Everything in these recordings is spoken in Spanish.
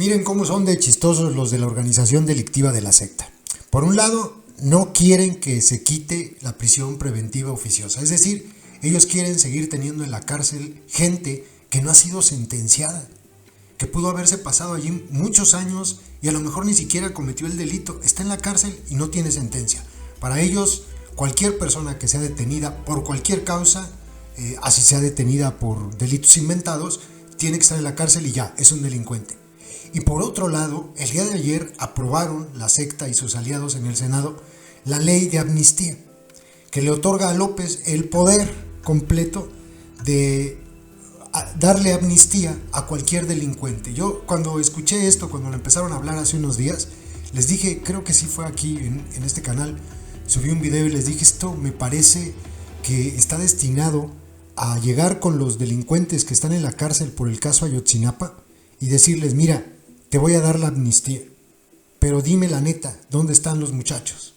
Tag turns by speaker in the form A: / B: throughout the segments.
A: Miren cómo son de chistosos los de la organización delictiva de la secta. Por un lado, no quieren que se quite la prisión preventiva oficiosa. Es decir, ellos quieren seguir teniendo en la cárcel gente que no ha sido sentenciada, que pudo haberse pasado allí muchos años y a lo mejor ni siquiera cometió el delito. Está en la cárcel y no tiene sentencia. Para ellos, cualquier persona que sea detenida por cualquier causa, así sea detenida por delitos inventados, tiene que estar en la cárcel y ya, es un delincuente. Y por otro lado, el día de ayer aprobaron la secta y sus aliados en el Senado la ley de amnistía, que le otorga a López el poder completo de darle amnistía a cualquier delincuente. Yo cuando escuché esto, cuando lo empezaron a hablar hace unos días, les dije, creo que sí fue aquí en este canal, subí un video y les dije, esto me parece que está destinado a llegar con los delincuentes que están en la cárcel por el caso Ayotzinapa y decirles, mira, te voy a dar la amnistía, pero dime la neta, ¿dónde están los muchachos?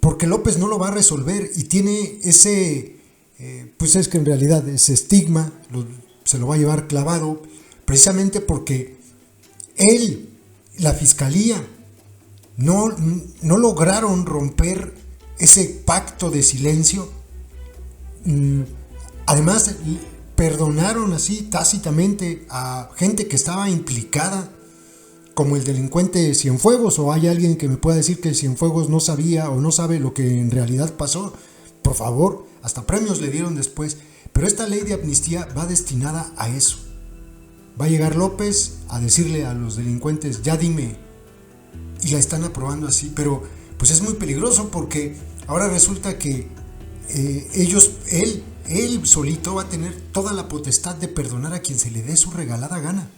A: Porque López no lo va a resolver y tiene ese, pues es que en realidad ese estigma se lo va a llevar clavado, precisamente porque él, la fiscalía, no lograron romper ese pacto de silencio. Además, perdonaron así tácitamente a gente que estaba implicada, como el delincuente Cienfuegos, o hay alguien que me pueda decir que Cienfuegos no sabía o no sabe lo que en realidad pasó. Por favor, hasta premios le dieron después. Pero esta ley de amnistía va destinada a eso. Va a llegar López a decirle a los delincuentes, ya dime, y la están aprobando así, pero pues es muy peligroso porque ahora resulta que él solito va a tener toda la potestad de perdonar a quien se le dé su regalada gana,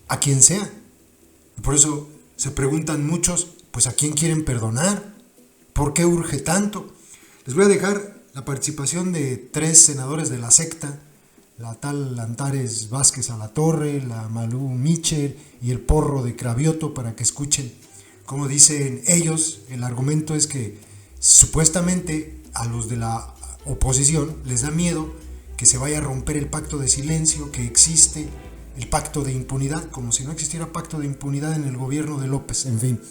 A: a quien sea. Y por eso se preguntan muchos, pues ¿a quién quieren perdonar? ¿Por qué urge tanto? Les voy a dejar la participación de 3 senadores de la secta, la tal Antares Vázquez Alatorre, la Malú Michel y el Porro de Cravioto, para que escuchen cómo dicen ellos. El argumento es que supuestamente a los de la oposición les da miedo que se vaya a romper el pacto de silencio que existe, el pacto de impunidad, como si no existiera pacto de impunidad en el gobierno de López, en fin,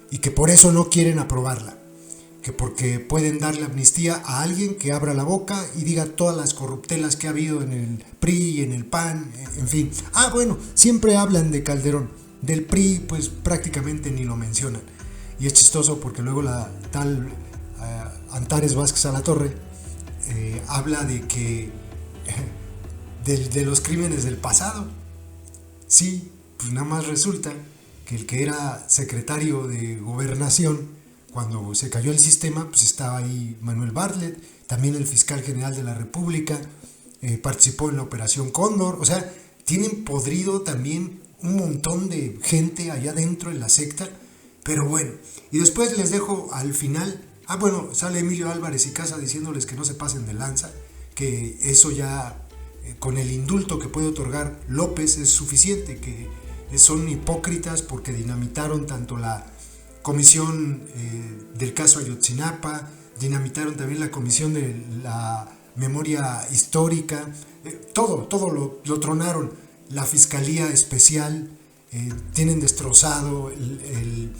A: y que por eso no quieren aprobarla, que porque pueden darle amnistía a alguien que abra la boca y diga todas las corruptelas que ha habido en el PRI y en el PAN, en fin. Bueno, siempre hablan de Calderón, del PRI pues prácticamente ni lo mencionan, y es chistoso porque luego la tal Antares Vázquez Alatorre habla de que de los crímenes del pasado. Sí, pues nada más resulta que el que era secretario de Gobernación cuando se cayó el sistema, pues estaba ahí Manuel Bartlett, también el fiscal general de la República, participó en la Operación Cóndor. O sea, tienen podrido también un montón de gente allá dentro en la secta. Pero bueno, y después les dejo al final, sale Emilio Álvarez y Casa diciéndoles que no se pasen de lanza, que eso ya con el indulto que puede otorgar López es suficiente, que son hipócritas porque dinamitaron tanto la comisión del caso Ayotzinapa, dinamitaron también la comisión de la memoria histórica, todo lo tronaron, la fiscalía especial, tienen destrozado el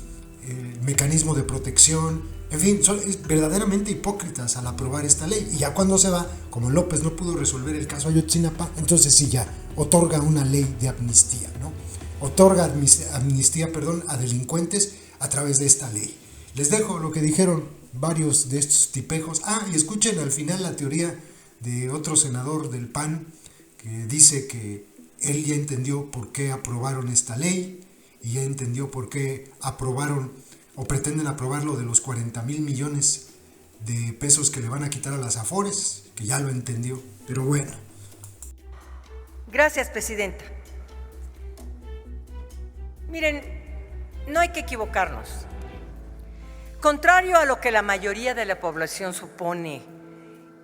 A: mecanismo de protección. En fin, son verdaderamente hipócritas al aprobar esta ley. Y ya cuando se va, como López no pudo resolver el caso Ayotzinapa, entonces sí ya otorga una ley de amnistía, ¿no? Otorga amnistía a delincuentes a través de esta ley. Les dejo lo que dijeron varios de estos tipejos. Y escuchen al final la teoría de otro senador del PAN que dice que él ya entendió por qué aprobaron esta ley y ya entendió por qué aprobaron o pretenden aprobar lo de los 40,000 millones de pesos que le van a quitar a las Afores, que ya lo entendió. Pero bueno.
B: Gracias, presidenta. Miren, no hay que equivocarnos. Contrario a lo que la mayoría de la población supone,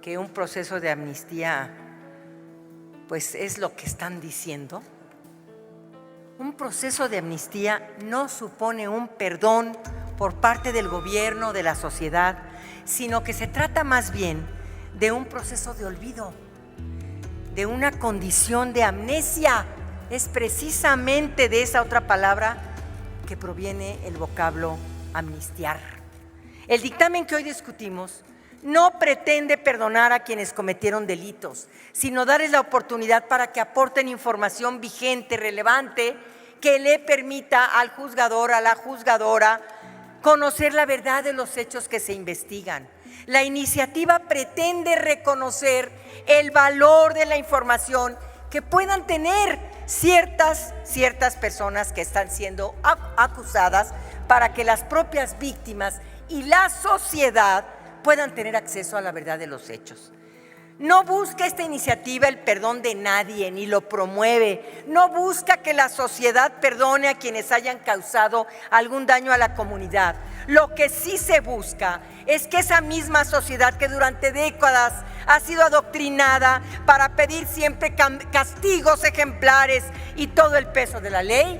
B: que un proceso de amnistía pues es lo que están diciendo, un proceso de amnistía no supone un perdón por parte del gobierno, de la sociedad, sino que se trata más bien de un proceso de olvido, de una condición de amnesia es precisamente de esa otra palabra que proviene el vocablo amnistiar. El dictamen que hoy discutimos no pretende perdonar a quienes cometieron delitos, sino darles la oportunidad para que aporten información vigente, relevante, que le permita al juzgador, a la juzgadora, conocer la verdad de los hechos que se investigan. La iniciativa pretende reconocer el valor de la información que puedan tener ciertas personas que están siendo acusadas, para que las propias víctimas y la sociedad puedan tener acceso a la verdad de los hechos. No busca esta iniciativa el perdón de nadie, ni lo promueve. No busca que la sociedad perdone a quienes hayan causado algún daño a la comunidad. Lo que sí se busca es que esa misma sociedad que durante décadas ha sido adoctrinada para pedir siempre castigos ejemplares y todo el peso de la ley,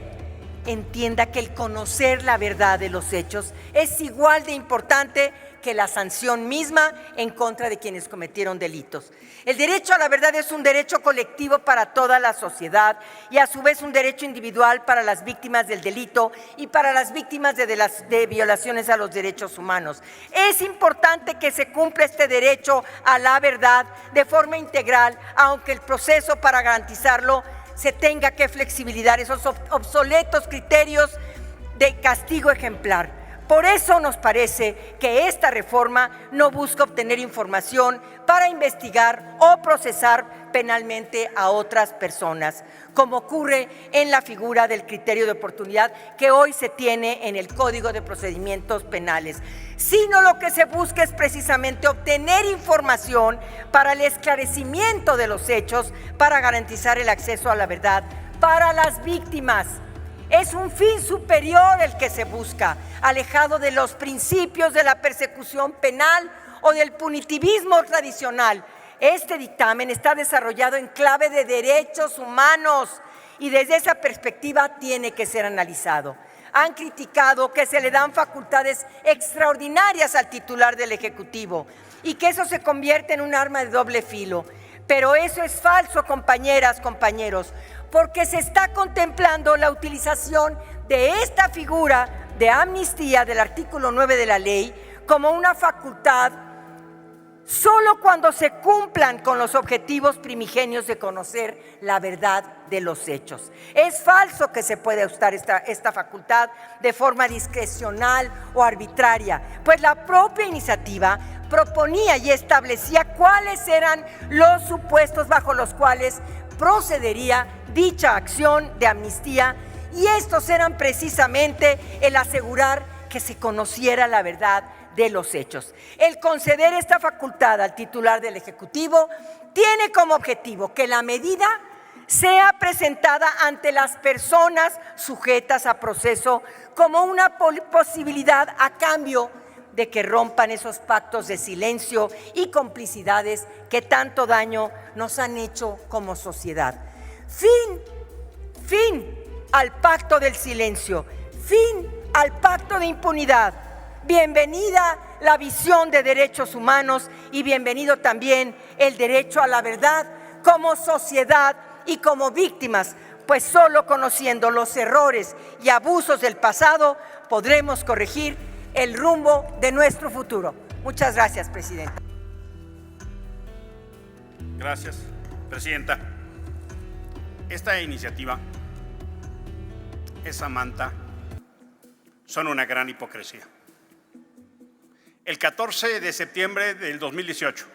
B: entienda que el conocer la verdad de los hechos es igual de importante que la sanción misma en contra de quienes cometieron delitos. El derecho a la verdad es un derecho colectivo para toda la sociedad y a su vez un derecho individual para las víctimas del delito y para las víctimas de violaciones a los derechos humanos. Es importante que se cumpla este derecho a la verdad de forma integral, aunque el proceso para garantizarlo se tenga que flexibilizar esos obsoletos criterios de castigo ejemplar. Por eso nos parece que esta reforma no busca obtener información para investigar o procesar penalmente a otras personas, como ocurre en la figura del criterio de oportunidad que hoy se tiene en el Código de Procedimientos Penales, sino lo que se busca es precisamente obtener información para el esclarecimiento de los hechos, para garantizar el acceso a la verdad para las víctimas. Es un fin superior el que se busca, alejado de los principios de la persecución penal o del punitivismo tradicional. Este dictamen está desarrollado en clave de derechos humanos y desde esa perspectiva tiene que ser analizado. Han criticado que se le dan facultades extraordinarias al titular del Ejecutivo y que eso se convierte en un arma de doble filo. Pero eso es falso, compañeras, compañeros, porque se está contemplando la utilización de esta figura de amnistía del artículo 9 de la ley como una facultad solo cuando se cumplan con los objetivos primigenios de conocer la verdad de los hechos. Es falso que se pueda usar esta facultad de forma discrecional o arbitraria, pues la propia iniciativa proponía y establecía cuáles eran los supuestos bajo los cuales procedería dicha acción de amnistía, y estos eran precisamente el asegurar que se conociera la verdad de los hechos. El conceder esta facultad al titular del Ejecutivo tiene como objetivo que la medida sea presentada ante las personas sujetas a proceso como una posibilidad a cambio de que rompan esos pactos de silencio y complicidades que tanto daño nos han hecho como sociedad. Fin al pacto del silencio, fin al pacto de impunidad. Bienvenida la visión de derechos humanos y bienvenido también el derecho a la verdad como sociedad y como víctimas, pues solo conociendo los errores y abusos del pasado podremos corregir el rumbo de nuestro futuro. Muchas gracias, Presidenta.
C: Gracias, Presidenta. Esta iniciativa, esa manta, son una gran hipocresía. El 14 de septiembre del 2018,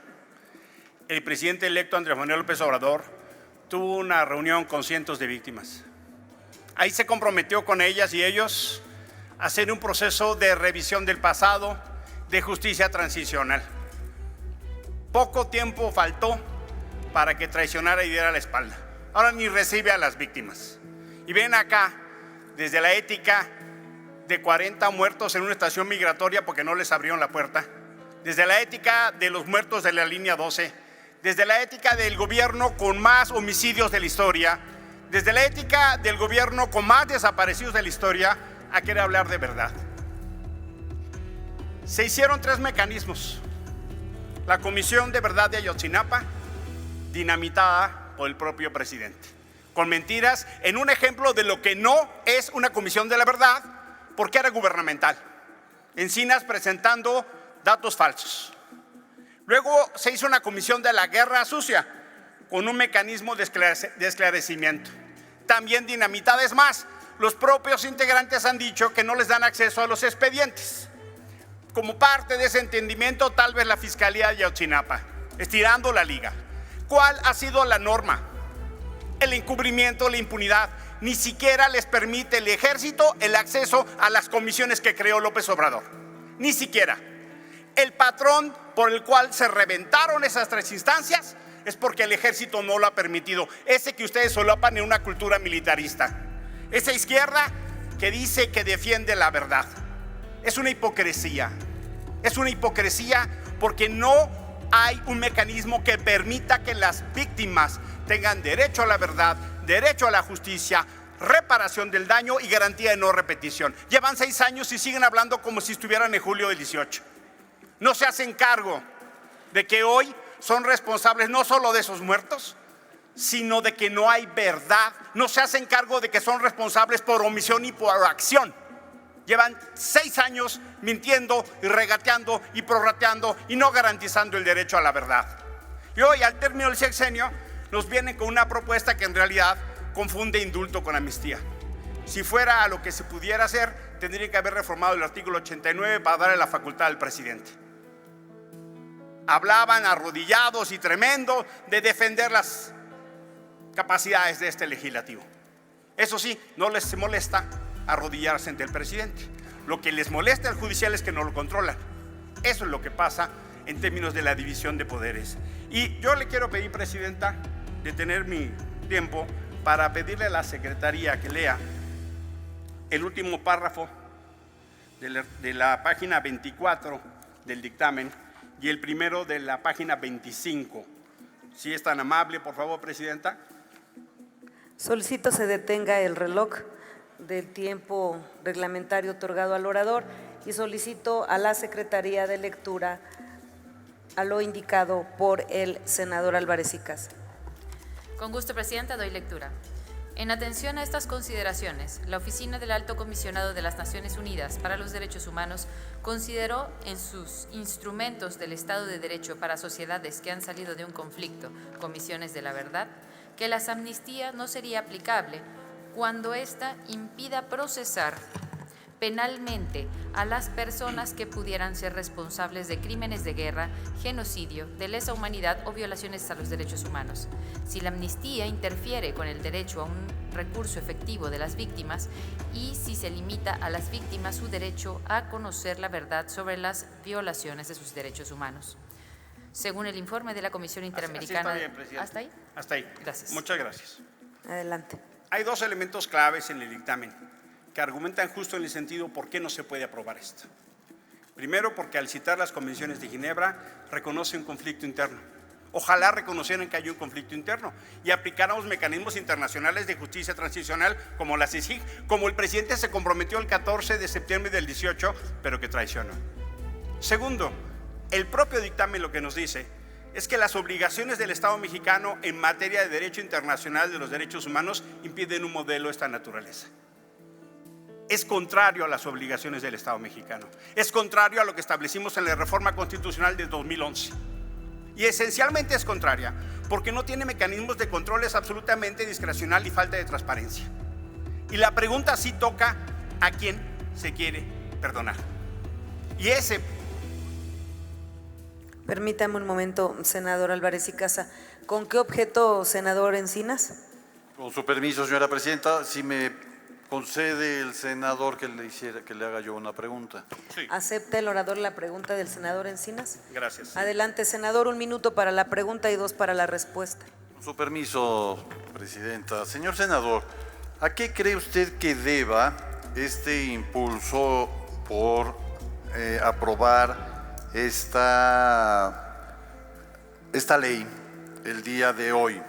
C: el presidente electo Andrés Manuel López Obrador tuvo una reunión con cientos de víctimas. Ahí se comprometió con ellas y ellos a hacer un proceso de revisión del pasado, de justicia transicional. Poco tiempo faltó para que traicionara y diera la espalda. Ahora ni recibe a las víctimas. Y ven acá, desde la ética de 40 muertos en una estación migratoria porque no les abrieron la puerta, desde la ética de los muertos de la línea 12, desde la ética del gobierno con más homicidios de la historia, desde la ética del gobierno con más desaparecidos de la historia, a querer hablar de verdad. Se hicieron 3 mecanismos. La Comisión de Verdad de Ayotzinapa, dinamitada por el propio presidente. con mentiras, en un ejemplo de lo que no es una comisión de la verdad, porque era gubernamental. Encinas presentando datos falsos. Luego se hizo una comisión de la guerra sucia, con un mecanismo de esclarecimiento. También dinamitada. Es más, los propios integrantes han dicho que no les dan acceso a los expedientes. Como parte de ese entendimiento, tal vez la Fiscalía de Ayotzinapa, estirando la liga. ¿Cuál ha sido la norma? El encubrimiento, la impunidad. Ni siquiera les permite el ejército el acceso a las comisiones que creó López Obrador. Ni siquiera. El patrón por el cual se reventaron esas 3 instancias es porque el ejército no lo ha permitido. Ese que ustedes solapan en una cultura militarista. Esa izquierda que dice que defiende la verdad. Es una hipocresía. Es una hipocresía porque no hay un mecanismo que permita que las víctimas tengan derecho a la verdad, derecho a la justicia, reparación del daño y garantía de no repetición. Llevan 6 años y siguen hablando como si estuvieran en julio del 18. No se hacen cargo de que hoy son responsables no solo de esos muertos, sino de que no hay verdad. No se hacen cargo de que son responsables por omisión y por acción. Llevan 6 años mintiendo y regateando y prorrateando y no garantizando el derecho a la verdad. Y hoy, al término del sexenio, nos vienen con una propuesta que en realidad confunde indulto con amnistía. Si fuera a lo que se pudiera hacer, tendría que haber reformado el artículo 89 para darle la facultad al presidente. Hablaban arrodillados y tremendo de defender las capacidades de este legislativo. Eso sí, no les molesta arrodillarse ante el presidente. Lo que les molesta al judicial es que no lo controlan. Eso es lo que pasa en términos de la división de poderes. Y yo le quiero pedir, presidenta, detener mi tiempo para pedirle a la secretaría que lea el último párrafo de la página 24 del dictamen y el primero de la página 25. Si es tan amable, por favor, presidenta.
D: Solicito se detenga el reloj del tiempo reglamentario otorgado al orador y solicito a la Secretaría de Lectura a lo indicado por el senador Álvarez y Casa.
E: Con gusto, Presidenta, doy lectura. En atención a estas consideraciones, la Oficina del Alto Comisionado de las Naciones Unidas para los Derechos Humanos consideró en sus instrumentos del Estado de Derecho para sociedades que han salido de un conflicto, comisiones de la verdad, que la amnistía no sería aplicable cuando ésta impida procesar penalmente a las personas que pudieran ser responsables de crímenes de guerra, genocidio, de lesa humanidad o violaciones a los derechos humanos. Si la amnistía interfiere con el derecho a un recurso efectivo de las víctimas y si se limita a las víctimas su derecho a conocer la verdad sobre las violaciones de sus derechos humanos. Según el informe de la Comisión Interamericana…
C: Así está bien, presidente.
E: ¿Hasta ahí?
C: Hasta ahí.
E: Gracias.
C: Muchas gracias.
D: Adelante.
C: Hay 2 elementos claves en el dictamen que argumentan justo en el sentido por qué no se puede aprobar esto. Primero, porque al citar las convenciones de Ginebra reconoce un conflicto interno. Ojalá reconocieran que hay un conflicto interno y aplicáramos mecanismos internacionales de justicia transicional como la CICIG, como el presidente se comprometió el 14 de septiembre del 18, pero que traicionó. Segundo, el propio dictamen lo que nos dice es que las obligaciones del Estado mexicano en materia de derecho internacional de los derechos humanos impiden un modelo de esta naturaleza. Es contrario a las obligaciones del Estado mexicano. Es contrario a lo que establecimos en la reforma constitucional de 2011. Y esencialmente es contraria porque no tiene mecanismos de control, es absolutamente discrecional y falta de transparencia. Y la pregunta sí toca a quién se quiere perdonar. Y ese…
D: Permítame un momento, senador Álvarez y Casa. ¿Con qué objeto, senador Encinas?
F: Con su permiso, señora presidenta, si me concede el senador que le haga yo una pregunta.
C: Sí.
D: ¿Acepta el orador la pregunta del senador Encinas?
C: Gracias.
D: Adelante, senador, 1 minuto para la pregunta y 2 para la respuesta.
F: Con su permiso, presidenta. Señor senador, ¿a qué cree usted que deba este impulso por aprobar esta ley el día de hoy?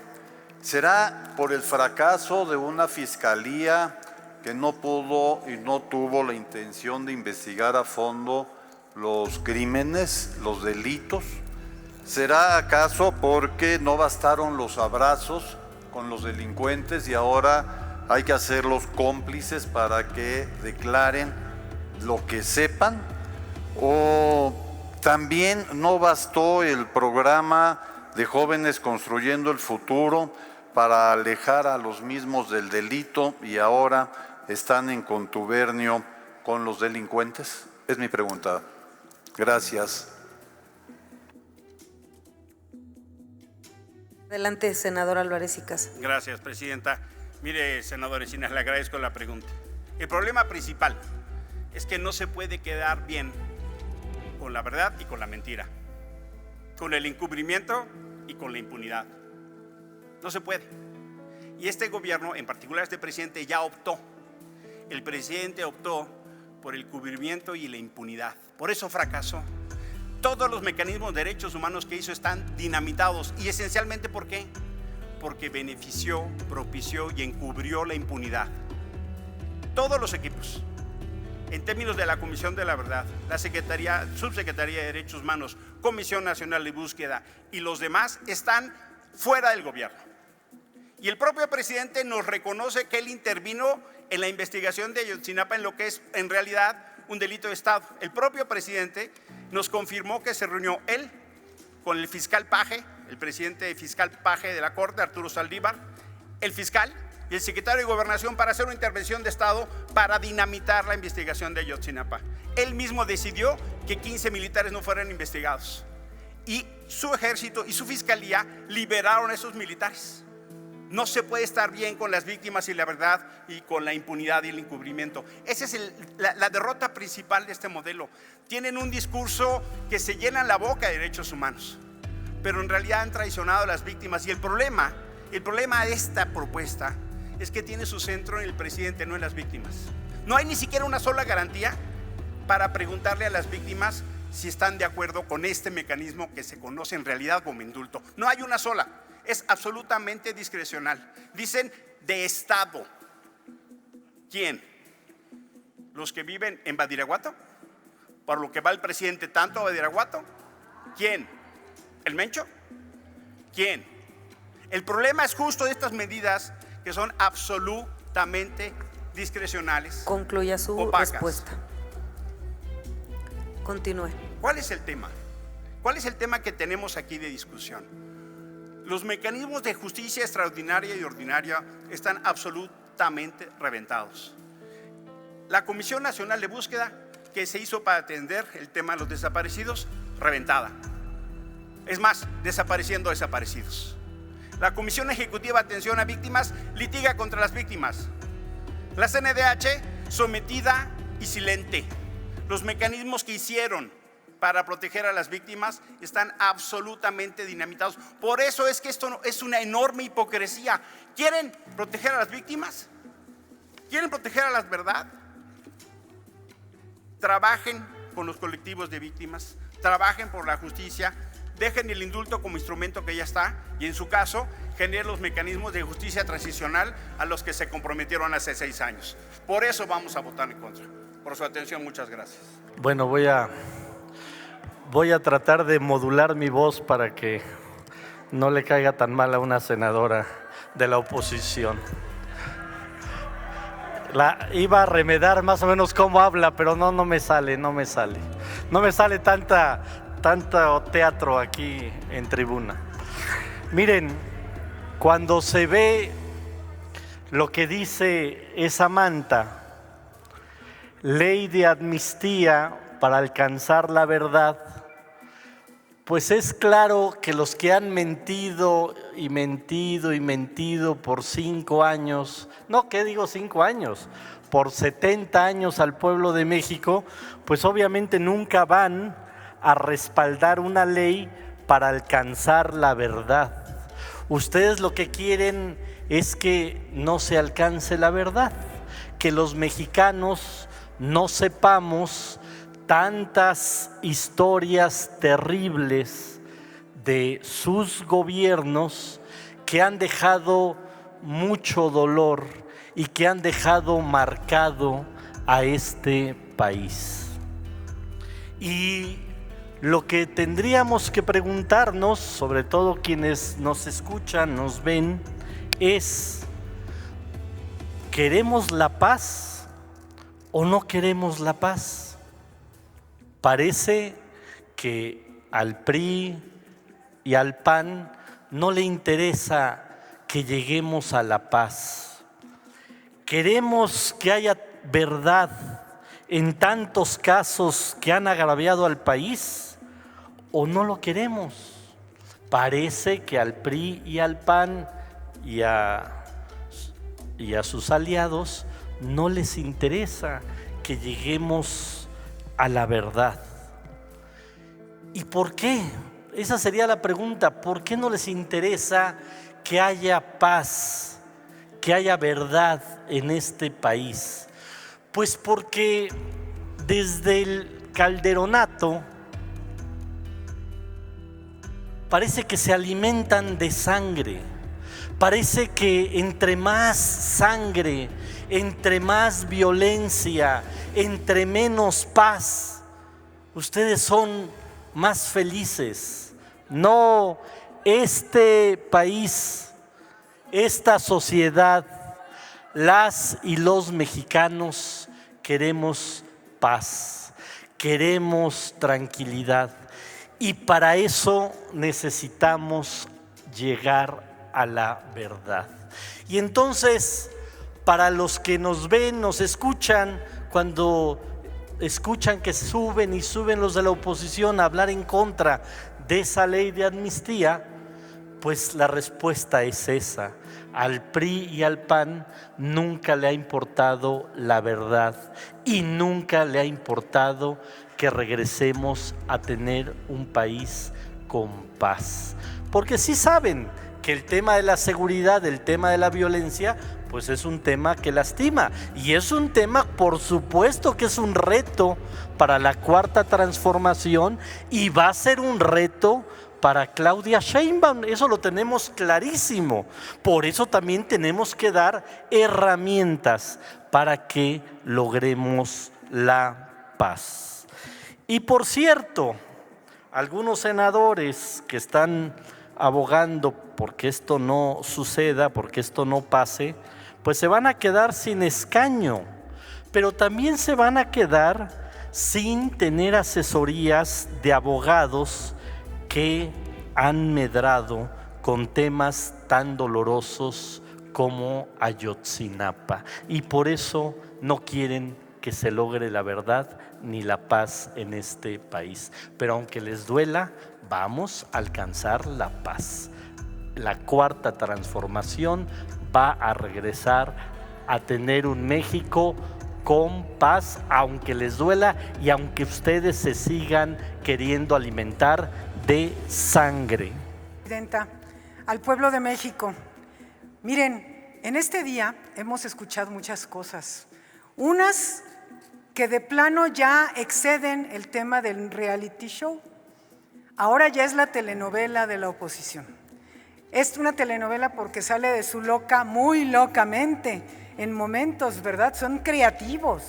F: ¿Será por el fracaso de una fiscalía que no pudo y no tuvo la intención de investigar a fondo los crímenes, los delitos? ¿Será acaso porque no bastaron los abrazos con los delincuentes y ahora hay que hacerlos cómplices para que declaren lo que sepan? ¿O también no bastó el programa de Jóvenes Construyendo el Futuro para alejar a los mismos del delito y ahora están en contubernio con los delincuentes? Es mi pregunta. Gracias.
D: Adelante, senador Álvarez y Casa.
C: Gracias, presidenta. Mire, senador Encinas, le agradezco la pregunta. El problema principal es que no se puede quedar bien con la verdad y con la mentira, con el encubrimiento y con la impunidad. No se puede. Y este gobierno, en particular este presidente, ya optó. El presidente optó por el cubrimiento y la impunidad. Por eso fracasó. Todos los mecanismos de derechos humanos que hizo están dinamitados. ¿Y esencialmente por qué? Porque benefició, propició y encubrió la impunidad. Todos los equipos, en términos de la Comisión de la Verdad, la Subsecretaría de Derechos Humanos, Comisión Nacional de Búsqueda y los demás están fuera del gobierno. Y el propio presidente nos reconoce que él intervino en la investigación de Ayotzinapa en lo que es en realidad un delito de Estado. El propio presidente nos confirmó que se reunió él con el fiscal Paje, el presidente fiscal Paje de la Corte, Arturo Saldívar, el fiscal y el secretario de Gobernación para hacer una intervención de Estado para dinamitar la investigación de Ayotzinapa. Él mismo decidió que 15 militares no fueran investigados y su ejército y su fiscalía liberaron a esos militares. No se puede estar bien con las víctimas y la verdad y con la impunidad y el encubrimiento. Esa es la derrota principal de este modelo. Tienen un discurso que se llenan la boca de derechos humanos, pero en realidad han traicionado a las víctimas. Y el problema de esta propuesta es que tiene su centro en el presidente, no en las víctimas. No hay ni siquiera una sola garantía para preguntarle a las víctimas si están de acuerdo con este mecanismo que se conoce en realidad como indulto. No hay una sola. Es absolutamente discrecional. Dicen de Estado. ¿Quién? ¿Los que viven en Badiraguato? ¿Por lo que va el presidente tanto a Badiraguato? ¿Quién? ¿El Mencho? ¿Quién? El problema es justo de estas medidas que son absolutamente discrecionales.
D: Concluya su
C: opacas.
D: Respuesta. Continúe.
C: ¿Cuál es el tema? ¿Cuál es el tema que tenemos aquí de discusión? Los mecanismos de justicia extraordinaria y ordinaria están absolutamente reventados. La Comisión Nacional de Búsqueda, que se hizo para atender el tema de los desaparecidos, reventada. Es más, desapareciendo desaparecidos. La Comisión Ejecutiva de Atención a Víctimas litiga contra las víctimas. La CNDH sometida y silente. Los mecanismos que hicieron para proteger a las víctimas están absolutamente dinamitados. Por eso es que esto es una enorme hipocresía. ¿Quieren proteger a las víctimas? ¿Quieren proteger a la verdad? Trabajen con los colectivos de víctimas, trabajen por la justicia, dejen el indulto como instrumento que ya está y en su caso generen los mecanismos de justicia transicional a los que se comprometieron hace 6 años. Por eso vamos a votar en contra. Por su atención, muchas gracias.
G: Bueno, voy a tratar de modular mi voz para que no le caiga tan mal a una senadora de la oposición. Iba a remedar más o menos cómo habla, pero no me sale. No me sale tanto teatro aquí en tribuna. Miren, cuando se ve lo que dice esa manta, ley de amnistía para alcanzar la verdad, pues es claro que los que han mentido y mentido y mentido por 5 años, no, ¿qué digo 5 años? Por 70 años al pueblo de México, pues obviamente nunca van a respaldar una ley para alcanzar la verdad. Ustedes lo que quieren es que no se alcance la verdad, que los mexicanos no sepamos tantas historias terribles de sus gobiernos que han dejado mucho dolor y que han dejado marcado a este país. Y lo que tendríamos que preguntarnos, sobre todo quienes nos escuchan, nos ven, es: ¿queremos la paz o no queremos la paz? Parece que al PRI y al PAN no le interesa que lleguemos a la paz. ¿Queremos que haya verdad en tantos casos que han agraviado al país o no lo queremos? Parece que al PRI y al PAN y a sus aliados no les interesa que lleguemos a la verdad. ¿Y por qué? Esa sería la pregunta. ¿Por qué no les interesa que haya paz, que haya verdad en este país? Pues porque desde el calderonato parece que se alimentan de sangre. Parece que entre más sangre, entre más violencia, entre menos paz, ustedes son más felices. No, este país, esta sociedad, las y los mexicanos queremos paz, queremos tranquilidad, y para eso necesitamos llegar a la verdad. Y entonces, para los que nos ven, nos escuchan, cuando escuchan que suben y suben los de la oposición a hablar en contra de esa ley de amnistía, pues la respuesta es esa: al PRI y al PAN nunca le ha importado la verdad y nunca le ha importado que regresemos a tener un país con paz. Porque sí saben que el tema de la seguridad, el tema de la violencia, pues es un tema que lastima, y es un tema, por supuesto, que es un reto para la Cuarta Transformación, y va a ser un reto para Claudia Sheinbaum. Eso lo tenemos clarísimo. Por eso también tenemos que dar herramientas para que logremos la paz. Y por cierto, algunos senadores que están abogando porque esto no suceda, porque esto no pase, pues se van a quedar sin escaño, pero también se van a quedar sin tener asesorías de abogados que han medrado con temas tan dolorosos como Ayotzinapa, y por eso no quieren que se logre la verdad ni la paz en este país. Pero aunque les duela, vamos a alcanzar la paz. La Cuarta Transformación va a regresar a tener un México con paz, aunque les duela y aunque ustedes se sigan queriendo alimentar de sangre.
H: Presidenta, al pueblo de México, miren, en este día hemos escuchado muchas cosas, unas que de plano ya exceden el tema del reality show. Ahora ya es la telenovela de la oposición. Es una telenovela porque sale de su loca muy locamente en momentos, ¿verdad? Son creativos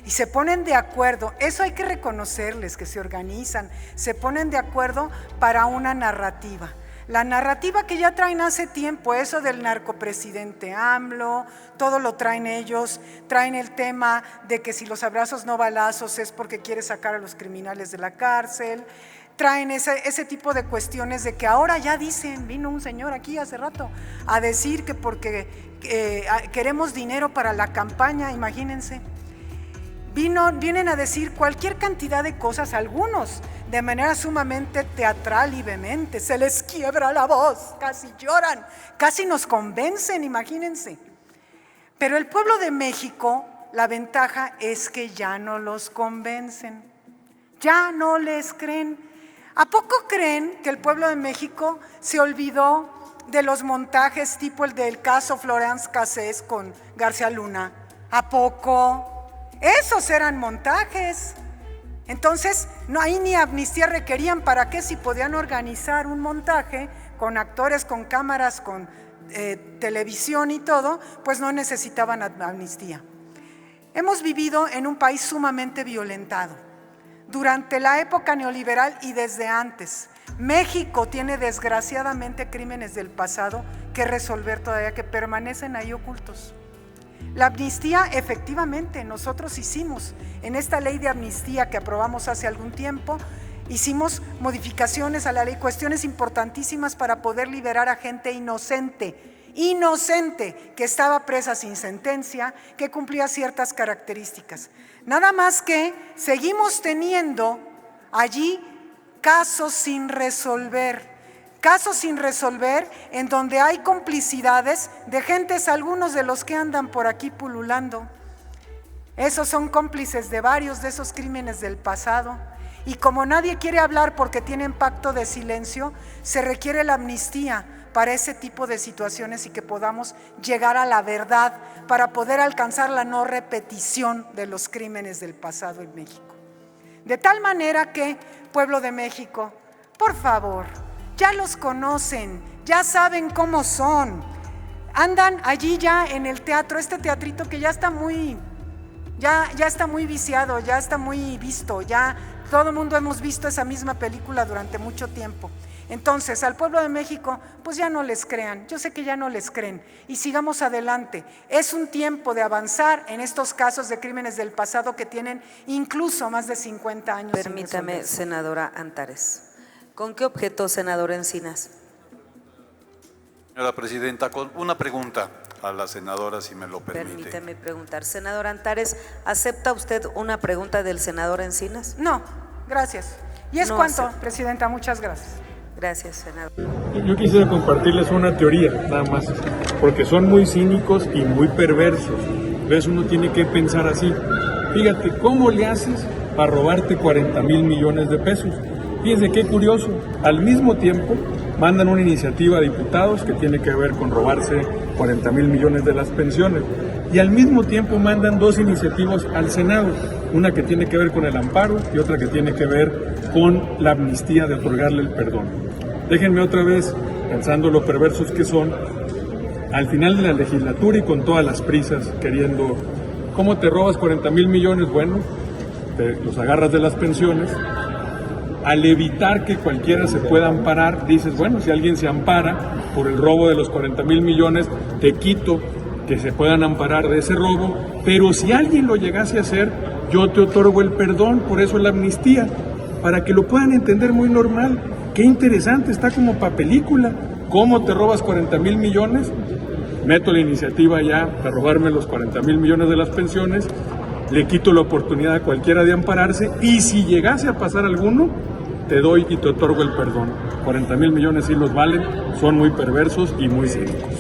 H: y se ponen de acuerdo. Eso hay que reconocerles, que se organizan, se ponen de acuerdo para una narrativa. La narrativa que ya traen hace tiempo, eso del narcopresidente AMLO, todo lo traen ellos, traen el tema de que si los abrazos no balazos es porque quiere sacar a los criminales de la cárcel, traen ese tipo de cuestiones de que ahora ya dicen, vino un señor aquí hace rato a decir que porque queremos dinero para la campaña, imagínense. Vienen a decir cualquier cantidad de cosas, algunos de manera sumamente teatral y vehemente, se les quiebra la voz, casi lloran, casi nos convencen, imagínense. Pero el pueblo de México, la ventaja es que ya no los convencen, ya no les creen. ¿A poco creen que el pueblo de México se olvidó de los montajes tipo el del caso Florence Cassés con García Luna? ¿A poco? Esos eran montajes. Entonces, no, ahí ni amnistía requerían. ¿Para qué? Si podían organizar un montaje con actores, con cámaras, con televisión y todo, pues no necesitaban amnistía. Hemos vivido en un país sumamente violentado, durante la época neoliberal y desde antes. México tiene desgraciadamente crímenes del pasado que resolver todavía, que permanecen ahí ocultos. La amnistía, efectivamente, nosotros hicimos en esta ley de amnistía que aprobamos hace algún tiempo, hicimos modificaciones a la ley, cuestiones importantísimas para poder liberar a gente inocente, que estaba presa sin sentencia, que cumplía ciertas características. Nada más que seguimos teniendo allí casos sin resolver en donde hay complicidades de gentes, algunos de los que andan por aquí pululando. Esos son cómplices de varios de esos crímenes del pasado. Y como nadie quiere hablar porque tienen pacto de silencio, se requiere la amnistía para ese tipo de situaciones y que podamos llegar a la verdad para poder alcanzar la no repetición de los crímenes del pasado en México. De tal manera que, pueblo de México, por favor, ya los conocen, ya saben cómo son. Andan allí ya en el teatro, este teatrito que ya está muy viciado, ya está muy visto, ya todo el mundo hemos visto esa misma película durante mucho tiempo. Entonces, al pueblo de México, pues ya no les crean, yo sé que ya no les creen, y sigamos adelante. Es un tiempo de avanzar en estos casos de crímenes del pasado que tienen incluso más de 50 años.
D: Permítame, senadora Antares. ¿Con qué objeto, senador Encinas?
F: Señora presidenta, con una pregunta a la senadora, si me lo permite.
D: Permítame preguntar. Senador Antares, ¿acepta usted una pregunta del senador Encinas?
H: No, gracias. Y es
D: No
H: cuanto,
D: acepta.
H: Presidenta, muchas gracias.
D: Gracias, senador.
I: Yo quisiera compartirles una teoría, nada más, porque son muy cínicos y muy perversos. Entonces uno tiene que pensar así. Fíjate, ¿cómo le haces para robarte 40,000 millones de pesos? Fíjense qué curioso. Al mismo tiempo mandan una iniciativa a diputados que tiene que ver con robarse 40,000 millones de las pensiones. Y al mismo tiempo mandan dos iniciativas al Senado, una que tiene que ver con el amparo y otra que tiene que ver con la amnistía de otorgarle el perdón. Déjenme otra vez, pensando lo perversos que son, al final de la legislatura y con todas las prisas, queriendo, ¿cómo te robas 40,000 millones? Bueno, te los agarras de las pensiones. Al evitar que cualquiera se pueda amparar, dices, bueno, si alguien se ampara por el robo de los 40,000 millones, te quito que se puedan amparar de ese robo, pero si alguien lo llegase a hacer, yo te otorgo el perdón, por eso la amnistía, para que lo puedan entender muy normal. Qué interesante, está como para película. ¿Cómo te robas 40,000 millones? Meto la iniciativa ya de robarme los 40,000 millones de las pensiones, le quito la oportunidad a cualquiera de ampararse, y si llegase a pasar alguno, te doy y te otorgo el perdón. 40,000 millones sí los valen, son muy perversos y muy cínicos.